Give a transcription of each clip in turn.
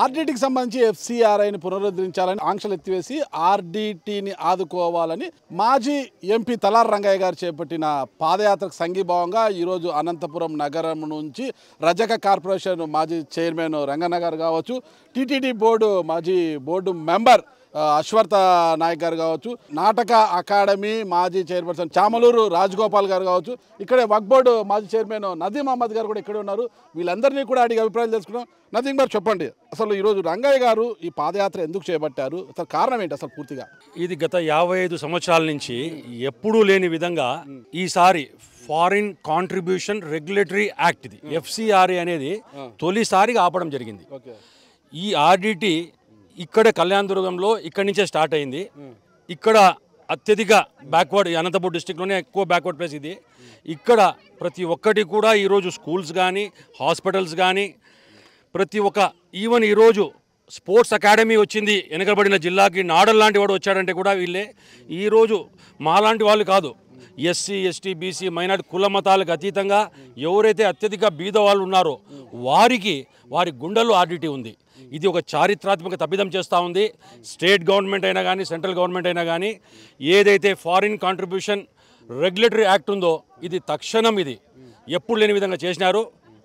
ఆర్డీటీకి సంబంధించి ఎఫ్సీఆర్ఐని పునరుద్ధరించాలని ఆంక్షలు ఎత్తివేసి ఆర్డీటీని ఆదుకోవాలని మాజీ ఎంపీ తలారి రంగయ్య గారు చేపట్టిన పాదయాత్రకు సంఘీభావంగా ఈరోజు అనంతపురం నగరం నుంచి రజక కార్పొరేషన్ మాజీ చైర్మన్ రంగన్న గారు కావచ్చు, టీటీడీ బోర్డు మాజీ బోర్డు మెంబర్ అశ్వర్త నాయక్ గారు కావచ్చు, నాటక అకాడమీ మాజీ చైర్పర్సన్ చామలూరు రాజగోపాల్ గారు కావచ్చు, ఇక్కడే వక్ఫ్ బోర్డు మాజీ చైర్మన్ నదీం అహ్మద్ గారు కూడా ఇక్కడ ఉన్నారు. వీళ్ళందరినీ కూడా అడిగి అభిప్రాయాలు తెలుసుకున్నాం. నదీం గారు చెప్పండి, అసలు ఈరోజు రంగయ్య గారు ఈ పాదయాత్ర ఎందుకు చేపట్టారు, అసలు కారణం ఏంటి అసలు పూర్తిగా? ఇది గత 55 సంవత్సరాల నుంచి ఎప్పుడూ లేని విధంగా ఈసారి ఫారిన్ కాంట్రిబ్యూషన్ రెగ్యులేటరీ యాక్ట్ ఇది ఎఫ్సిఆర్ఏ అనేది తొలిసారిగా ఆపడం జరిగింది. ఈ ఆర్డిటి ఇక్కడ కళ్యాణదుర్గంలో ఇక్కడి నుంచే స్టార్ట్ అయింది. ఇక్కడ అత్యధిక బ్యాక్వర్డ్ అనంతపూర్ డిస్టిక్లోనే ఎక్కువ బ్యాక్వర్డ్ ప్లేస్ ఇది. ఇక్కడ ప్రతి ఒక్కటి కూడా ఈరోజు స్కూల్స్ కానీ హాస్పిటల్స్ కానీ ప్రతి ఒక్క ఈవెన్ ఈరోజు స్పోర్ట్స్ అకాడమీ వచ్చింది వెనకబడిన జిల్లాకి. నాడల్ లాంటి వాడు వచ్చాడంటే కూడా వీళ్ళే. ఈరోజు మాలాంటి వాళ్ళు కాదు, ఎస్సీ ఎస్టీ బీసీ మైనార్టీ కుల మతాలకు అతీతంగా ఎవరైతే అత్యధిక బీద వాళ్ళు ఉన్నారో వారి గుండెల్లో ఆర్డిటీ ఉంది. ఇది ఒక చారిత్రాత్మక తప్పిదం చేస్తూ ఉంది. స్టేట్ గవర్నమెంట్ అయినా కానీ సెంట్రల్ గవర్నమెంట్ అయినా కానీ ఏదైతే ఫారిన్ కాంట్రిబ్యూషన్ రెగ్యులేటరీ యాక్ట్ ఉందో ఇది తక్షణం ఇది ఎప్పుడు లేని విధంగా చేసినారు.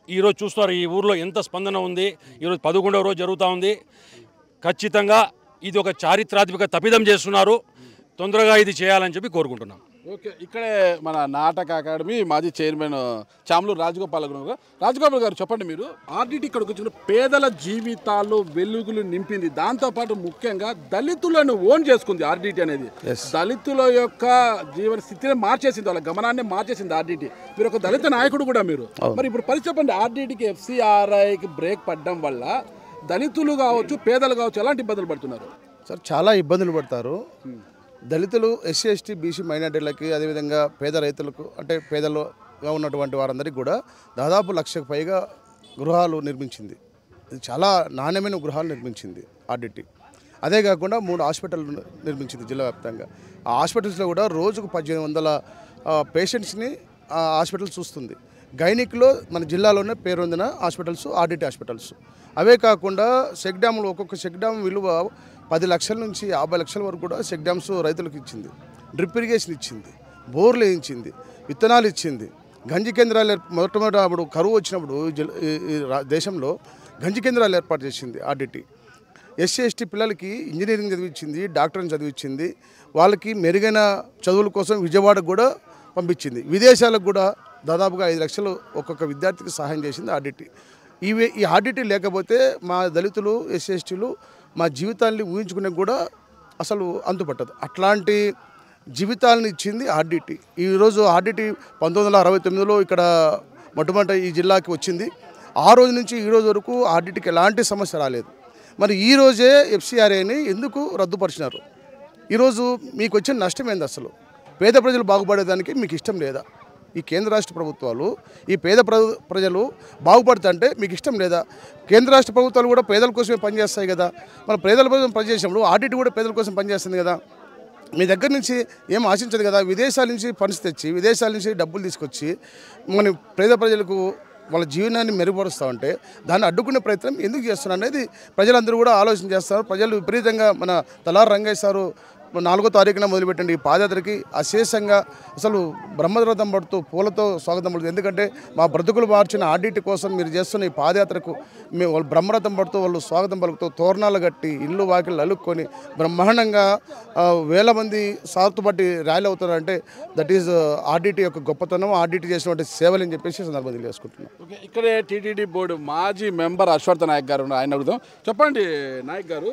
ఈరోజు చూస్తున్నారు ఈ ఊర్లో ఎంత స్పందన ఉంది. ఈరోజు 11వ రోజు జరుగుతూ ఉంది. ఖచ్చితంగా ఇది ఒక చారిత్రాత్మక తప్పిదం చేస్తున్నారు. తొందరగా ఇది చేయాలని చెప్పి కోరుకుంటున్నాం. ఓకే, ఇక్కడే మన నాటక అకాడమీ మాజీ చైర్మన్ చామలూరు రాజగోపాల్ గారు. రాజగోపాల్ గారు చెప్పండి, మీరు ఆర్డిటి ఇక్కడికి వచ్చిన పేదల జీవితాల్లో వెలుగులు నింపింది, దాంతోపాటు ముఖ్యంగా దళితులను ఓన్ చేసుకుంది ఆర్డిటి అనేది. దళితుల యొక్క జీవన స్థితిని మార్చేసింది, వాళ్ళ గమనాన్ని మార్చేసింది ఆర్డిటి. మీరు ఒక దళిత నాయకుడు కూడా మీరు. మరి ఇప్పుడు పరిస్థితి చెప్పండి, ఆర్డిటికి ఎఫ్సిఆర్ఐకి బ్రేక్ పడడం వల్ల దళితులు కావచ్చు పేదలు కావచ్చు ఎలాంటి ఇబ్బందులు పడుతున్నారు? సార్ చాలా ఇబ్బందులు పడతారు దళితులు, ఎస్సీ ఎస్టీ బీసీ మైనార్టీలకి, అదేవిధంగా పేద రైతులకు, అంటే పేదలుగా ఉన్నటువంటి వారందరికీ కూడా దాదాపు 1,00,000కు పైగా గృహాలు నిర్మించింది. ఇది చాలా నాణ్యమైన గృహాలు నిర్మించింది ఆర్డిటి. అదే కాకుండా 3 హాస్పిటల్ నిర్మించింది జిల్లా వ్యాప్తంగా. ఆ హాస్పిటల్స్లో కూడా రోజుకు 1,800 పేషెంట్స్ని హాస్పిటల్ చూస్తుంది. గైనిక్లో మన జిల్లాలోనే పేరొందిన హాస్పిటల్స్ ఆర్డిటి హాస్పిటల్స్. అవే కాకుండా చెక్ డ్యాములు, ఒక్కొక్క చెక్ డ్యామ్ విలువ 10 లక్షల నుంచి 50 లక్షల వరకు కూడా చెక్ డ్యామ్స్ రైతులకు ఇచ్చింది. డ్రిప్ ఇరిగేషన్ ఇచ్చింది, బోర్లు వేయించింది, విత్తనాలు ఇచ్చింది. గంజి కేంద్రాలు మొట్టమొదటి అప్పుడు కరువు వచ్చినప్పుడు దేశంలో గంజి కేంద్రాలు ఏర్పాటు చేసింది ఆర్డిటి. ఎస్సీ ఎస్టీ పిల్లలకి ఇంజనీరింగ్ చదివించింది, డాక్టర్ని చదివించింది. వాళ్ళకి మెరుగైన చదువుల కోసం విజయవాడకు కూడా పంపించింది. విదేశాలకు కూడా దాదాపుగా 5 లక్షలు ఒక్కొక్క విద్యార్థికి సహాయం చేసింది ఆర్డిటి. ఈ ఆర్డిటి లేకపోతే మా దళితులు, ఎస్సీ ఎస్టీలు మా జీవితాన్ని ఊహించుకునే కూడా అసలు అంతుపట్టదు. అట్లాంటి జీవితాలను ఇచ్చింది ఆర్డిటి. ఈరోజు ఆర్డిటి 1969లో ఇక్కడ మొట్టమొదట ఈ జిల్లాకి వచ్చింది. ఆ రోజు నుంచి ఈ రోజు వరకు ఆర్డిటికి ఎలాంటి సమస్య రాలేదు. మరి ఈరోజే ఎఫ్సిఆర్ఏని ఎందుకు రద్దుపరిచినారు? ఈరోజు మీకు వచ్చిన నష్టం ఏంది? అసలు పేద ప్రజలు బాగుపడేదానికి మీకు ఇష్టం లేదా? ఈ కేంద్ర రాష్ట్ర ప్రభుత్వాలు ఈ పేద ప్రజలు బాగుపడుతుంటే మీకు ఇష్టం లేదా? కేంద్ర రాష్ట్ర ప్రభుత్వాలు కూడా పేదల కోసమే పనిచేస్తాయి కదా. మన పేదల కోసం పనిచేసినప్పుడు ఆర్డిటి కూడా పేదల కోసం పనిచేస్తుంది కదా. మీ దగ్గర నుంచి ఏం ఆశించదు కదా. విదేశాల నుంచి ఫండ్స్ తెచ్చి, విదేశాల నుంచి డబ్బులు తీసుకొచ్చి మన పేద ప్రజలకు వాళ్ళ జీవనాన్ని మెరుగుపరుస్తూ ఉంటే దాన్ని అడ్డుకునే ప్రయత్నం ఎందుకు చేస్తున్నారు అనేది ప్రజలందరూ కూడా ఆలోచన చేస్తారు. ప్రజలు విపరీతంగా మన తలారి రంగయ్య సారు 4వ తారీఖున మొదలుపెట్టండి ఈ పాదయాత్రకి అశేషంగా అసలు బ్రహ్మరథం పడుతూ పూలతో స్వాగతం పడుతుంది. ఎందుకంటే మా బ్రతుకులు మార్చిన ఆర్డిటి కోసం మీరు చేస్తున్న ఈ పాదయాత్రకు మేము వాళ్ళు బ్రహ్మరథం పడుతూ వాళ్ళు స్వాగతం పలుకుతూ తోరణాలు కట్టి ఇల్లు వాకిళ్ళు అలుక్కొని బ్రహ్మాండంగా వేల మంది సాగుతుబట్టి ర్యాలీ అవుతారంటే దట్ ఈజ్ ఆర్డిటి యొక్క గొప్పతనం, ఆర్డిటి చేసినటువంటి సేవలు అని చెప్పేసి సందర్భం తెలియజేసుకుంటున్నాం. ఓకే, ఇక్కడే టీటీడీ బోర్డు మాజీ మెంబర్ అశ్వర్త నాయక్ గారు ఆయన అడుగుదాం. చెప్పండి నాయక్ గారు,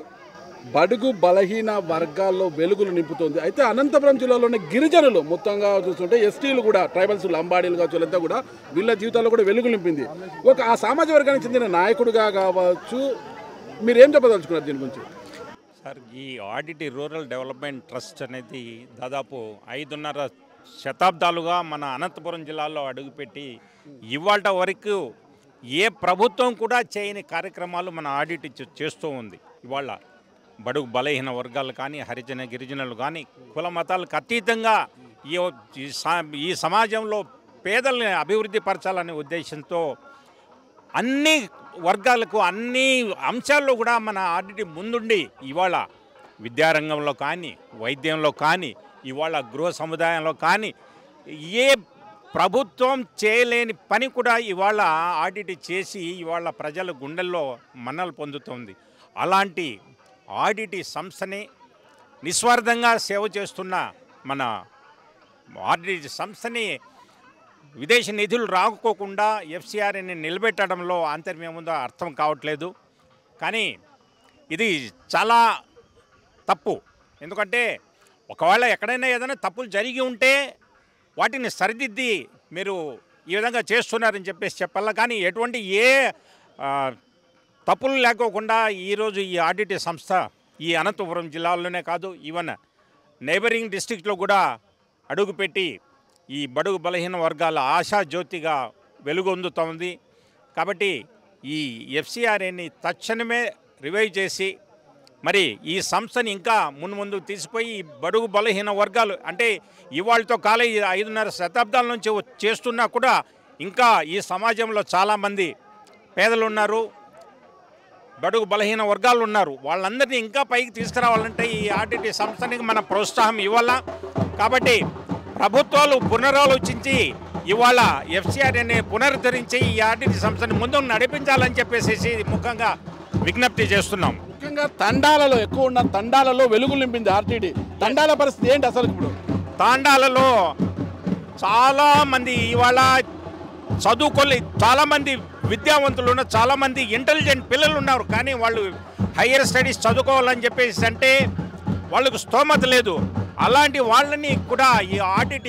బడుగు బలహీన వర్గాల్లో వెలుగులు నింపుతుంది. అయితే అనంతపురం జిల్లాలోని గిరిజనులు మొత్తంగా చూస్తుంటే ఎస్టీలు కూడా, ట్రైబల్స్, లంబాడీలు కావచ్చు, వీళ్ళంతా కూడా వీళ్ళ జీవితాల్లో కూడా వెలుగులు నింపింది. ఒక ఆ సామాజిక వర్గానికి చెందిన నాయకుడిగా కావచ్చు, మీరేం చెప్పదలుచుకున్నారు దీని గురించి? సార్, ఈ ఆర్డిటి రూరల్ డెవలప్మెంట్ ట్రస్ట్ అనేది దాదాపు 5.5 శతాబ్దాలుగా మన అనంతపురం జిల్లాలో అడుగుపెట్టి ఇవాళ వరకు ఏ ప్రభుత్వం కూడా చేయని కార్యక్రమాలు మన ఆర్డిటి చేస్తూ ఉంది. ఇవాళ బడుగు బలహీన వర్గాలు కానీ, హరిజన గిరిజనులు కానీ, కుల మతాలకు అతీతంగా ఈ సమాజంలో పేదల్ని అభివృద్ధి పరచాలనే ఉద్దేశంతో అన్ని వర్గాలకు అన్ని అంశాల్లో కూడా మన ఆర్డిటి ముందుండి ఇవాళ విద్యారంగంలో కానీ, వైద్యంలో కానీ, ఇవాళ గృహ సముదాయంలో కానీ ఏ ప్రభుత్వం చేయలేని పని కూడా ఇవాళ ఆడిట్ చేసి ఇవాళ ప్రజల గుండెల్లో మన్నలు పొందుతుంది. అలాంటి ఆడిట్ సంస్థని నిస్వార్థంగా సేవ చేస్తున్న మన ఆడిట్ సంస్థని విదేశీ నిధులు రాకపోకుండా ఎఫ్సిఆర్ని నిలబెట్టడంలో ఆంతర్యముందో అర్థం కావట్లేదు. కానీ ఇది చాలా తప్పు. ఎందుకంటే ఒకవేళ ఎక్కడైనా ఏదైనా తప్పులు జరిగి ఉంటే వాటిని సరిదిద్ది మీరు ఈ విధంగా చేస్తున్నారని చెప్పేసి చెప్పాలా. కానీ ఎటువంటి ఏ తప్పులు లేకోకుండా ఈరోజు ఈ ఆడిట్ సంస్థ ఈ అనంతపురం జిల్లాలోనే కాదు, ఈవెన్ నైబరింగ్ డిస్ట్రిక్ట్లో కూడా అడుగుపెట్టి ఈ బడుగు బలహీన వర్గాల ఆశాజ్యోతిగా వెలుగొందుతోంది. కాబట్టి ఈ ఎఫ్సిఆర్ఏని తక్షణమే రివైవ్ చేసి మరి ఈ సంస్థని ఇంకా ముందుకు తీసిపోయి ఈ బడుగు బలహీన వర్గాలు అంటే ఇవాళతో కాలే 5.5 శతాబ్దాల నుంచి చేస్తున్నా కూడా ఇంకా ఈ సమాజంలో చాలామంది పేదలు ఉన్నారు, బడుగు బలహీన వర్గాలు ఉన్నారు. వాళ్ళందరినీ ఇంకా పైకి తీసుకురావాలంటే ఈ ఆర్డిటి సంస్థకి మన ప్రోత్సాహం ఇవ్వాలా. కాబట్టి ప్రభుత్వాలు పునరాలోచించి ఇవాళ ఎఫ్సిఆర్ఏని పునరుద్ధరించి ఈ ఆర్డిటి సంస్థని ముందుకు నడిపించాలని చెప్పేసి ముఖ్యంగా విజ్ఞప్తి చేస్తున్నాం. ముఖ్యంగా తండాలలో ఎక్కువ ఉన్న తండాలలో వెలుగులు నింపింది ఆర్టీడీ. తండాల పరిస్థితి ఏంటి అసలు? ఇప్పుడు తాండాలలో చాలామంది ఇవాళ చదువుకోలే, చాలామంది విద్యావంతులు ఉన్నారు, చాలామంది ఇంటెలిజెంట్ పిల్లలు ఉన్నారు. కానీ వాళ్ళు హయ్యర్ స్టడీస్ చదువుకోవాలని చెప్పేసి అంటే వాళ్ళకు స్తోమత లేదు. అలాంటి వాళ్ళని కూడా ఈ ఆడిట్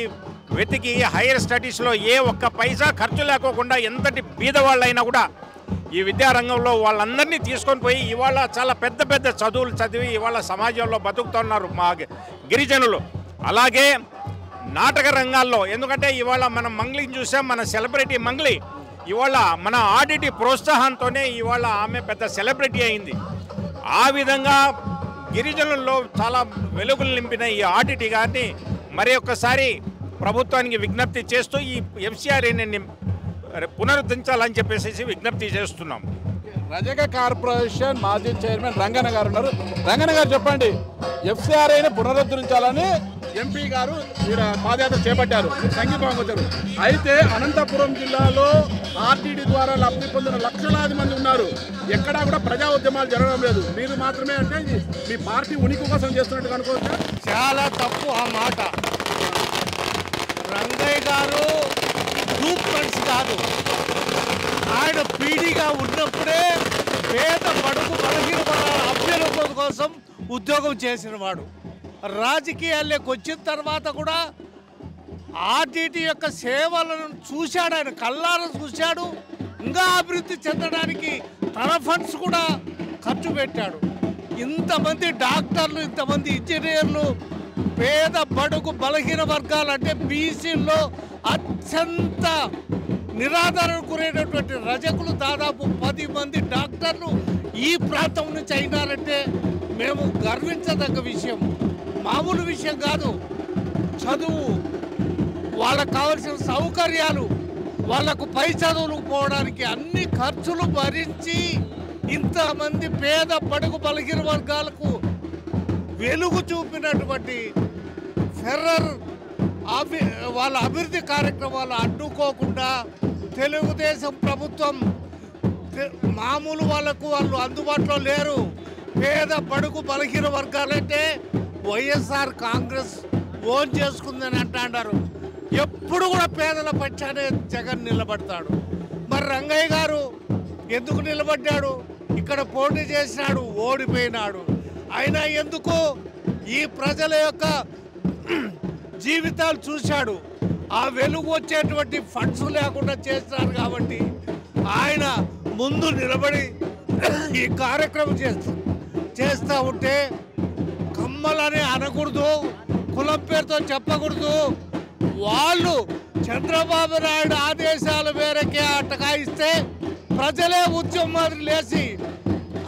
వెతికి హయ్యర్ స్టడీస్లో ఏ ఒక్క పైసా ఖర్చు లేకోకుండా ఎంతటి బీదవాళ్ళైనా కూడా ఈ విద్యారంగంలో వాళ్ళందరినీ తీసుకొని పోయి ఇవాళ చాలా పెద్ద పెద్ద చదువులు చదివి ఇవాళ సమాజంలో బతుకుతున్నారు మా గిరిజనులు. అలాగే నాటక రంగాల్లో, ఎందుకంటే ఇవాళ మనం మంగ్లీని చూసాం, మన సెలబ్రిటీ మంగ్లీ ఇవాళ మన ఆడిట్ ప్రోత్సాహంతోనే ఇవాళ ఆమె పెద్ద సెలబ్రిటీ అయింది. ఆ విధంగా గిరిజనుల్లో చాలా వెలుగులు నింపిన ఈ ఆడిట్ గారిని మరి ఒక్కసారి ప్రభుత్వానికి విజ్ఞప్తి చేస్తూ ఈ ఎఫ్సిఆర్ఏని పునరుద్ధరించాలని చెప్పేసి విజ్ఞప్తి చేస్తున్నాం. రజక కార్పొరేషన్ మాజీ చైర్మన్ రంగన్న గారు ఉన్నారు. రంగన్న గారు చెప్పండి, ఎఫ్సిఆర్ఐని పునరుద్ధరించాలని ఎంపీ గారు పాదయాత్ర చేపట్టారు, సంఘీభావం వచ్చారు. అయితే అనంతపురం జిల్లాలో ఆర్టీడీ ద్వారా లబ్ధి పొందిన లక్షలాది మంది ఉన్నారు. ఎక్కడా కూడా ప్రజా ఉద్యమాలు జరగడం లేదు. మీరు మాత్రమే అంటే మీ పార్టీ ఉనికి కోసం చేస్తున్నట్టు అనుకోవచ్చు. చాలా తప్పు ఆ మాట. రంగయ్య గారు గ్రూప్ ఫ్రెండ్స్ కాదు, ఆయన పీడీగా ఉన్నప్పుడే పేద బడుగు బలహీన వర్గాల అభ్యున్నతి కోసం ఉద్యోగం చేసినవాడు. రాజకీయాల్లోకి వచ్చిన తర్వాత కూడా ఆర్టీటీ యొక్క సేవలను చూశాడు, ఆయన కళ్ళారా చూశాడు. ఇంకా అభివృద్ధి చెందడానికి తన ఫండ్స్ కూడా ఖర్చు పెట్టాడు. ఇంతమంది డాక్టర్లు, ఇంతమంది ఇంజనీర్లు, పేద బడుగు బలహీన వర్గాలు అంటే బీసీల్లో అత్యంత నిరాదరణ గురైనటువంటి రజకులు దాదాపు 10 మంది డాక్టర్లు ఈ ప్రాంతం నుంచి అయినారంటే మేము గర్వించదగ్గ విషయం, మామూలు విషయం కాదు. చదువు, వాళ్ళకు కావలసిన సౌకర్యాలు, వాళ్లకు పై చదువులకు పోవడానికి అన్ని ఖర్చులు భరించి ఇంతమంది పేద బడుగు బలహీన వర్గాలకు వెలుగు చూపినటువంటి ఫెర్రర్ వాళ్ళ అభివృద్ధి కార్యక్రమాలు అడ్డుకోకుండా తెలుగుదేశం ప్రభుత్వం మామూలు వాళ్ళకు వాళ్ళు అందుబాటులో లేరు. పేద బడుగు బలహీన వర్గాలంటే వైఎస్ఆర్ కాంగ్రెస్ ఓన్ చేసుకుందని అంటారు. ఎప్పుడు కూడా పేదల పక్షానే జగన్ నిలబడతాడు. మరి రంగయ్య గారు ఎందుకు నిలబడ్డాడు? ఇక్కడ పోటీ చేసినాడు, ఓడిపోయినాడు. అయినా ఎందుకు ఈ ప్రజల యొక్క జీవితాలు చూశాడు. ఆ వెలుగు వచ్చేటువంటి ఫండ్స్ లేకుండా చేస్తున్నారు కాబట్టి ఆయన ముందు నిలబడి ఈ కార్యక్రమం చేస్తూ ఉంటే కమ్మలని అనకూడదు, కులం పేరుతో చెప్పకూడదు. వాళ్ళు చంద్రబాబు నాయుడు ఆదేశాల మేరకే అటకాయిస్తే ప్రజలే ఉద్యమం మాదిరి లేచి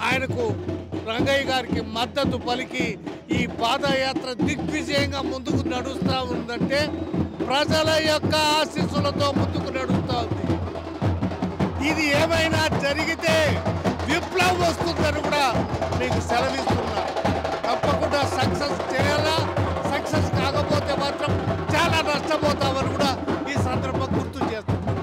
ఆయనకు రంగయ్య గారికి మద్దతు పలికి ఈ పాదయాత్ర దిగ్విజయంగా ముందుకు నడుస్తూ ఉందంటే ప్రజల యొక్క ఆశీస్సులతో ముందుకు నడుస్తూ ఉంది. ఇది ఏమైనా జరిగితే విప్లవం వస్తుందని కూడా మీకు సెలవిస్తున్నా. తప్పకుండా సక్సెస్ చేయాలా. సక్సెస్ కాకపోతే మాత్రం చాలా నష్టపోతామని కూడా ఈ సందర్భం గుర్తు చేస్తున్నాం.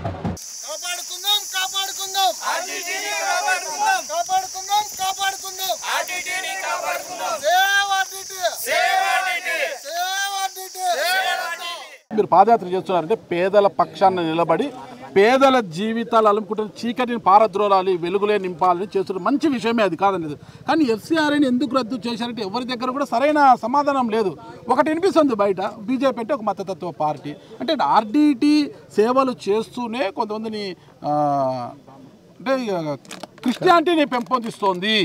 కాపాడుకుందాం కాపాడుకుందాం ఆర్టీటీని కాపాడుకుందాం కాపాడుకుందాం కాపాడుకుందాం ఆర్టీటీని కాపాడుకుందాం. Save RTT save RTT save RTT save RTT. మీరు పాదయాత్ర చేస్తున్నారంటే పేదల పక్షాన నిలబడి పేదల జీవితాలు అలుముకుంటున్న చీకటిని పారద్రోలాలి, వెలుగులే నింపాలని చేస్తున్న మంచి విషయమే, అది కాదనేది. కానీ ఎఫ్సీఆర్ఐని ఎందుకు రద్దు చేశారంటే ఎవరి దగ్గర కూడా సరైన సమాధానం లేదు. ఒకటి వినిపిస్తుంది బయట, బీజేపీ అంటే ఒక మతతత్వ పార్టీ అంటే ఆర్డీటీ సేవలు చేస్తూనే కొంతమందిని అంటే క్రిస్టియానిటీని పెంపొందిస్తోంది,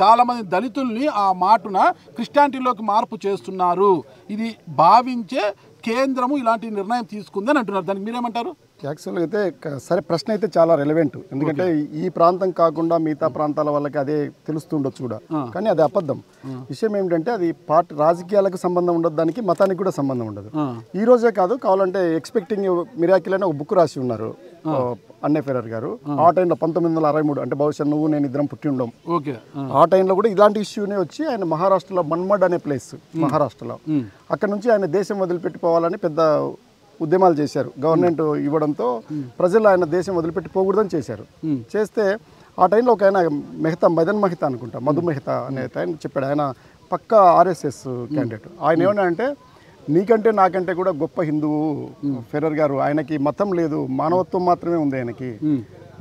చాలామంది దళితుల్ని ఆ మాటున క్రిస్టియానిటీలోకి మార్పు చేస్తున్నారు, ఇది భావించే కేంద్రము ఇలాంటి నిర్ణయం తీసుకుందని అంటున్నారు. దానికి మీరేమంటారు? యాక్చువల్గా అయితే సరే, ప్రశ్న అయితే చాలా రెలవెంట్. ఎందుకంటే ఈ ప్రాంతం కాకుండా మిగతా ప్రాంతాల వాళ్ళకి అదే తెలుస్తుండొచ్చు కూడా, కానీ అది అబద్ధం. విషయం ఏమిటంటే అది పార్టీ రాజకీయాలకు సంబంధం ఉండదు, దానికి మతానికి కూడా సంబంధం ఉండదు. ఈ రోజే కాదు, కావాలంటే ఎక్స్పెక్టింగ్ మిరాకిల్ అని ఒక బుక్ రాసి ఉన్నారు అన్నే ఫెరర్ గారు. ఆ టైంలో 1963 అంటే బహుశా నువ్వు నేను ఇద్దరం పుట్టి ఉండం. ఆ టైంలో కూడా ఇలాంటి ఇష్యూనే వచ్చి ఆయన మహారాష్ట్రలో మన్మడ్ అనే ప్లేస్ మహారాష్ట్రలో, అక్కడ నుంచి ఆయన దేశం వదిలిపెట్టిపోవాలని పెద్ద ఉద్యమాలు చేశారు. గవర్నమెంట్ ఇవ్వడంతో ప్రజలు ఆయన దేశం వదిలిపెట్టిపోకూడదని చేశారు. చేస్తే ఆ టైంలో ఒక ఆయన మెహతా, మదన్ మెహతా అనుకుంటా, మధు మెహతా అనే టైం చెప్పాడు. ఆయన పక్కా ఆర్ఎస్ఎస్ క్యాండిడేట్. ఆయన ఏమన్నా అంటే నీకంటే నాకంటే కూడా గొప్ప హిందువు ఫెరర్ గారు, ఆయనకి మతం లేదు, మానవత్వం మాత్రమే ఉంది ఆయనకి,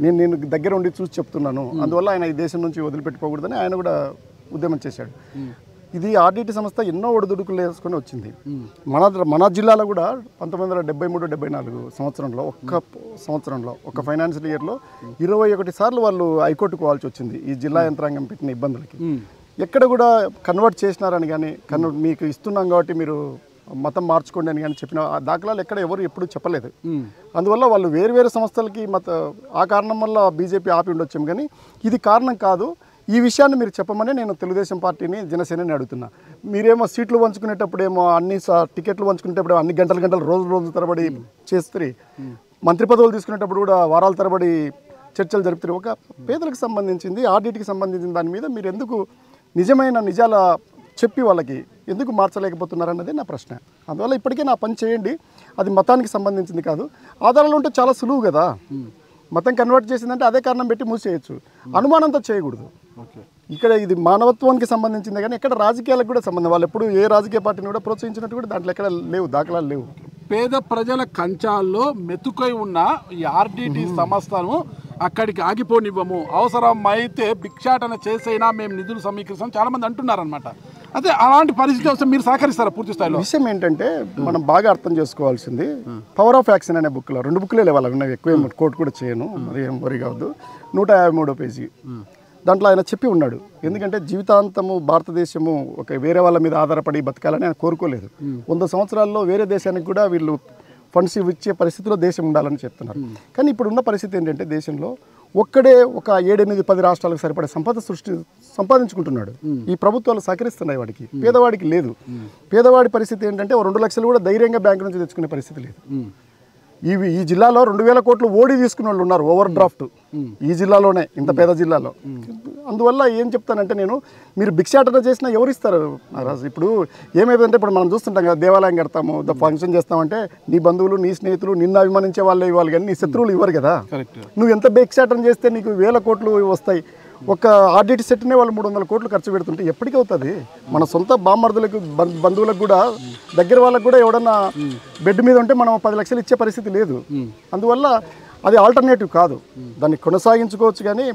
నేను దగ్గర ఉండి చూసి చెప్తున్నాను, అందువల్ల ఆయన ఈ దేశం నుంచి వదిలిపెట్టుకోకూడదని ఆయన కూడా ఉద్యమం చేశాడు. ఇది ఆర్డీటీ సంస్థ ఎన్నో ఒడిదుడుకులు వేసుకొని వచ్చింది. మన జిల్లాలో కూడా 1973-74 సంవత్సరంలో ఒక ఫైనాన్షియల్ ఇయర్లో 21 సార్లు వాళ్ళు హైకోర్టుకు పోవాల్సి వచ్చింది ఈ జిల్లా యంత్రాంగం పెట్టిన ఇబ్బందులకి. ఎక్కడ కూడా కన్వర్ట్ చేసినారని కానీ, మీకు ఇస్తున్నాం కాబట్టి మీరు మతం మార్చుకోండి అని కానీ చెప్పిన దాఖలాలు ఎక్కడ ఎవరు ఎప్పుడు చెప్పలేదు. అందువల్ల వాళ్ళు వేరు సంస్థలకి ఆ కారణం వల్ల బీజేపీ ఆపి ఉండొచ్చాం, కానీ ఇది కారణం కాదు. ఈ విషయాన్ని మీరు చెప్పమని నేను తెలుగుదేశం పార్టీని, జనసేనని అడుగుతున్నా. మీరేమో సీట్లు పంచుకునేటప్పుడేమో టికెట్లు పంచుకునేటప్పుడు అన్ని గంటలు రోజు తరబడి చేస్తారు, మంత్రి పదవులు తీసుకునేటప్పుడు కూడా వారాల తరబడి చర్చలు జరుపుతారు. ఒక పేదలకు సంబంధించింది, ఆర్డీటీకి సంబంధించిన దాని మీద మీరు ఎందుకు నిజాల చెప్పి వాళ్ళకి ఎందుకు మార్చలేకపోతున్నారన్నదే నా ప్రశ్న. అందువల్ల ఇప్పటికే నా పని చేయండి, అది మతానికి సంబంధించింది కాదు. ఆధారాలు ఉంటే చాలా సులువు కదా, మతం కన్వర్ట్ చేసిందంటే అదే కారణం పెట్టి మూసేయచ్చు, అనుమానంతో చేయకూడదు. ఇక్కడ ఇది మానవత్వానికి సంబంధించింది, కానీ ఎక్కడ రాజకీయాలకు కూడా సంబంధం. వాళ్ళు ఎప్పుడు ఏ రాజకీయ పార్టీని కూడా ప్రోత్సహించినట్టు కూడా దాంట్లో ఎక్కడ లేవు, దాఖలాలు లేవు. పేద ప్రజల కంచాల్లో మెతుకై ఉన్న ఈ ఆర్డీటీ సంస్థను అక్కడికి ఆగిపోనివ్వము, అవసరమైతే భిక్షాటన చేసైనా మేము నిధులు సమీకరిస్తాం చాలా మంది అంటున్నారనమాట. అదే అలాంటి పరిస్థితి వస్తే మీరు సహకరిస్తారా పూర్తి స్థాయిలో? విషయం ఏంటంటే మనం బాగా అర్థం చేసుకోవాల్సింది, పవర్ ఆఫ్ యాక్షన్ అనే బుక్లో 2 బుక్లే లేవాలి, ఉన్నాయి ఎక్కువ కోట్ కూడా చేయను, అది ఏం వరి కావద్దు. 153వ పేజీ దాంట్లో ఆయన చెప్పి ఉన్నాడు. ఎందుకంటే జీవితాంతము భారతదేశము ఒక వేరే వాళ్ళ మీద ఆధారపడి బతకాలని ఆయన కోరుకోలేదు. 100 సంవత్సరాల్లో వేరే దేశానికి కూడా వీళ్ళు ఫండ్స్ ఇచ్చే పరిస్థితిలో దేశం ఉండాలని చెప్తున్నారు. కానీ ఇప్పుడున్న పరిస్థితి ఏంటంటే దేశంలో ఒక్కడే ఒక 7-8-10 రాష్ట్రాలకు సరిపడే సంపాదించుకుంటున్నాడు. ఈ ప్రభుత్వాలు సహకరిస్తున్నాయి వాడికి, పేదవాడికి లేదు. పేదవాడి పరిస్థితి ఏంటంటే 2 లక్షలు కూడా ధైర్యంగా బ్యాంకు నుంచి తెచ్చుకునే పరిస్థితి లేదు. ఈ జిల్లాలో 2000 కోట్లు ఓడి తీసుకునే వాళ్ళు ఉన్నారు, ఓవర్ డ్రాఫ్ట్ ఈ జిల్లాలోనే, ఇంత పేద జిల్లాలో. అందువల్ల ఏం చెప్తానంటే నేను, మీరు భిక్షాటన చేసినా ఎవరు ఇస్తారు? ఇప్పుడు ఏమైందంటే ఇప్పుడు మనం చూస్తుంటాం కదా, దేవాలయం కడతాము, ఫంక్షన్ చేస్తామంటే నీ బంధువులు, నీ స్నేహితులు, నిన్ను అభిమానించే వాళ్ళే ఇవ్వాలి, కానీ నీ శత్రువులు ఇవ్వరు కదా. నువ్వు ఎంత భిక్షాటన చేస్తే నీకు 1000 కోట్లు వస్తాయి. ఒక ఆర్డీటీ సెట్నే వాళ్ళు 300 కోట్లు ఖర్చు పెడుతుంటే ఎప్పటికీ అవుతుంది? మన సొంత బామ్మర్దులకు, బంధువులకు కూడా, దగ్గర వాళ్ళకు కూడా ఎవడన్నా బెడ్ మీద ఉంటే మనం 10 లక్షలు ఇచ్చే పరిస్థితి లేదు. అందువల్ల అది ఆల్టర్నేటివ్ కాదు, దాన్ని కొనసాగించుకోవచ్చు, కానీ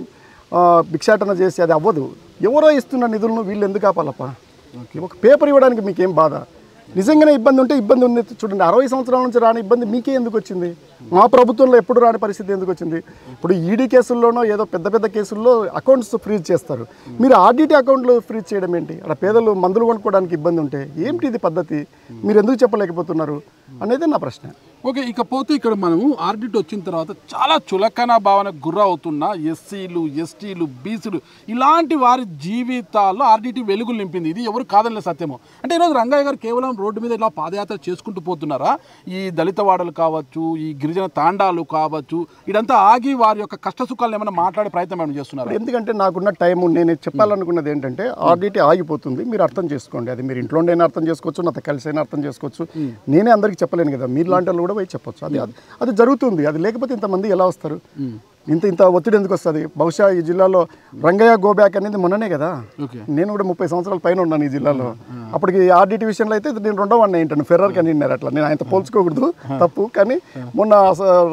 భిక్షాటన చేసి అది అవ్వదు. ఎవరో ఇస్తున్న నిధులను వీళ్ళు ఎందుకు ఆపాలప్ప? ఒక పేపర్ ఇవ్వడానికి మీకేం బాధ? నిజంగానే ఇబ్బంది ఉంటే ఇబ్బంది ఉంది చూడండి. 60 సంవత్సరాల నుంచి రాని ఇబ్బంది మీకే ఎందుకు వచ్చింది? మా ప్రభుత్వంలో ఎప్పుడు రాని పరిస్థితి ఎందుకు వచ్చింది? ఇప్పుడు ఈడీ కేసుల్లోనో ఏదో పెద్ద కేసుల్లో అకౌంట్స్ ఫ్రీజ్ చేస్తారు, మీరు ఆర్డీటీ అకౌంట్లు ఫ్రీజ్ చేయడం ఏంటి? అక్కడ పేదలు మందులు కొనుక్కోవడానికి ఇబ్బంది ఉంటే ఏమిటి ఇది పద్ధతి? మీరు ఎందుకు చెప్పలేకపోతున్నారు అనేది నా ప్రశ్న. ఓకే, ఇకపోతే ఇక్కడ మనము ఆర్డిట్ వచ్చిన తర్వాత చాలా చులకన భావన గుర్ర అవుతున్న ఎస్సీలు, ఎస్టీలు, బీసీలు ఇలాంటి వారి జీవితాల్లో ఆర్డిటి వెలుగులు నింపింది. ఇది ఎవరు కాదనలే సత్యము. అంటే ఈరోజు రంగయ్య గారు కేవలం రోడ్డు మీద ఇలా పాదయాత్ర చేసుకుంటూ పోతున్నారా? ఈ దళిత వాడలు కావచ్చు, ఈ గిరిజన తాండాలు కావచ్చు, ఇదంతా ఆగి వారి యొక్క కష్ట సుఖాలను ఏమైనా మాట్లాడే ప్రయత్నం ఏమైనా చేస్తున్నారు? ఎందుకంటే నాకున్న టైము నేను చెప్పాలనుకున్నది ఏంటంటే ఆర్డిటి ఆగిపోతుంది, మీరు అర్థం చేసుకోండి. అది మీరు ఇంట్లో అయినా అర్థం చేసుకోవచ్చు, నాతో కలిసి అయినా అర్థం చేసుకోవచ్చు. నేనే అందరికీ చెప్పలేను కదా, మీరు లాంటి వాళ్ళు కూడా పోయి చెప్పొచ్చు. అది జరుగుతుంది. అది లేకపోతే ఇంతమంది ఎలా వస్తారు? ఇంత ఒత్తిడి ఎందుకు వస్తుంది? బహుశా ఈ జిల్లాలో రంగయ్య గోబ్యాక్ అనేది మొన్ననే కదా. నేను కూడా 30 సంవత్సరాల పైన ఉన్నాను ఈ జిల్లాలో. అప్పటికి ఆర్డిటి విషయంలో అయితే నేను 2వ వాడిని ఏంటంటే ఫెర్రర్ అని అన్నారు. అట్లా నేను ఆయనతో పోల్చుకోకూడదు, తప్పు. కానీ మొన్న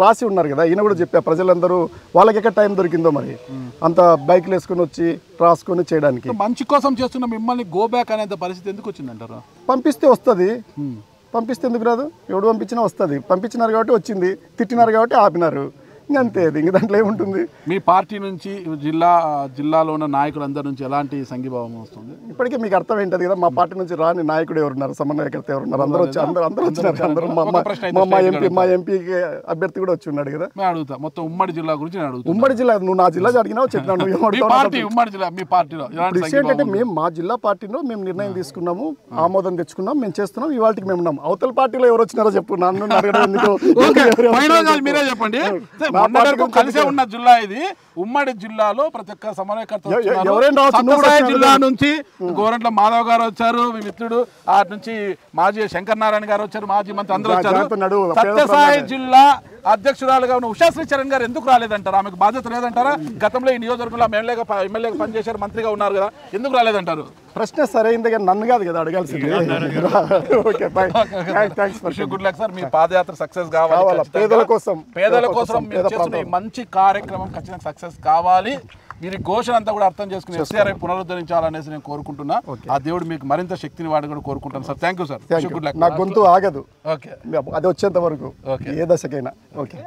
రాసి ఉన్నారు కదా, ఈయన కూడా చెప్పా ప్రజలందరూ వాళ్ళకి ఎక్కడ టైం దొరికిందో మరి అంత బైక్లు వేసుకొని వచ్చి రాసుకొని చేయడానికి. మంచి కోసం చేస్తున్న మిమ్మల్ని గోబ్యాక్ అనే పరిస్థితి ఎందుకు వచ్చిందంటారు? పంపిస్తే వస్తుంది, పంపిస్తే ఎందుకు రాదు? ఎవడు పంపించినా వస్తుంది. పంపించినారు కాబట్టి వచ్చింది, తిట్టినారు కాబట్టి ఆపినారు, ఇంకంతే. అది ఇంక దాంట్లో ఏముంటుంది? మీ పార్టీ నుంచి జిల్లాలో ఉన్న నాయకులందరి నుంచి ఎలాంటి సంఘీభావం వస్తుంది? ఇప్పటికే మీకు అర్థం ఏంటది కదా, మా పార్టీ నుంచి రాని నాయకుడు ఎవరున్నారు, సమన్వయకర్త ఎవరున్నారు? అందరూ వచ్చినారు. అందరూ మా ఎంపీకి అభ్యర్థి కూడా వచ్చి ఉన్నాడు కదా. నేను అడుగుతా మొత్తం ఉమ్మడి జిల్లా గురించి. నేను అడుగుతా ఉమ్మడి జిల్లా, నువ్వు నా జిల్లా అడిగినావు, చెప్పినావు. ఉమ్మడి జిల్లా మీ పార్టీలో ఏంటంటే మేము మా జిల్లా పార్టీలో మేము నిర్ణయం తీసుకున్నాము, ఆమోదం తెచ్చుకున్నాం, మేము చేస్తున్నాం. ఇవాళకి మేము ఉన్నాం. అవతల పార్టీలో ఎవరు వచ్చినారో చెప్పు, నన్ను అడగడం ఎందుకు? మీరే చెప్పండి. కలిసే ఉన్న జిల్లా ఇది. ఉమ్మడి జిల్లాలో ప్రతి ఒక్క సమన్వయకర్త జిల్లా నుంచి గోరంట్ల మాధవ్ గారు వచ్చారు, మీ మిత్రుడు. అటు నుంచి మాజీ శంకర్ నారాయణ గారు వచ్చారు, మాజీ మంత్రి అందరూ వచ్చారు. సత్యసాయి జిల్లా అధ్యక్షురాలుగా ఉన్న ఉషాశ్రీ చరణ్ గారు ఎందుకు రాలేదంటారా? ఆమెకు బాధ్యత లేదంటారా? గతంలో ఈ నియోజకవర్గంలో ఎమ్మెల్యేగా పనిచేశారు, మంత్రిగా ఉన్నారు కదా, ఎందుకు రాలేదంటారు? ప్రశ్న సరైంది కానీ నన్ను కాదు కదా అడగాల్సింది. గుడ్ లక్ సార్, మీ పాదయాత్ర సక్సెస్ కావాలి. పేదల కోసం మంచి కార్యక్రమం ఖచ్చితంగా సక్సెస్ కావాలి. మీరు ఘోషణ అంతా కూడా అర్థం చేసుకుని ఎస్ఆర్ఐ పునరుద్ధరించాలనేసి నేను కోరుకుంటున్నా. ఆ దేవుడు మీకు మరింత శక్తిని వాడి కూడా కోరుకుంటాను సార్. Thank you sir. నా గొంతు ఆగదు, ఓకే, అది వచ్చేంత వరకు ఏ దశకైనా. ఓకే.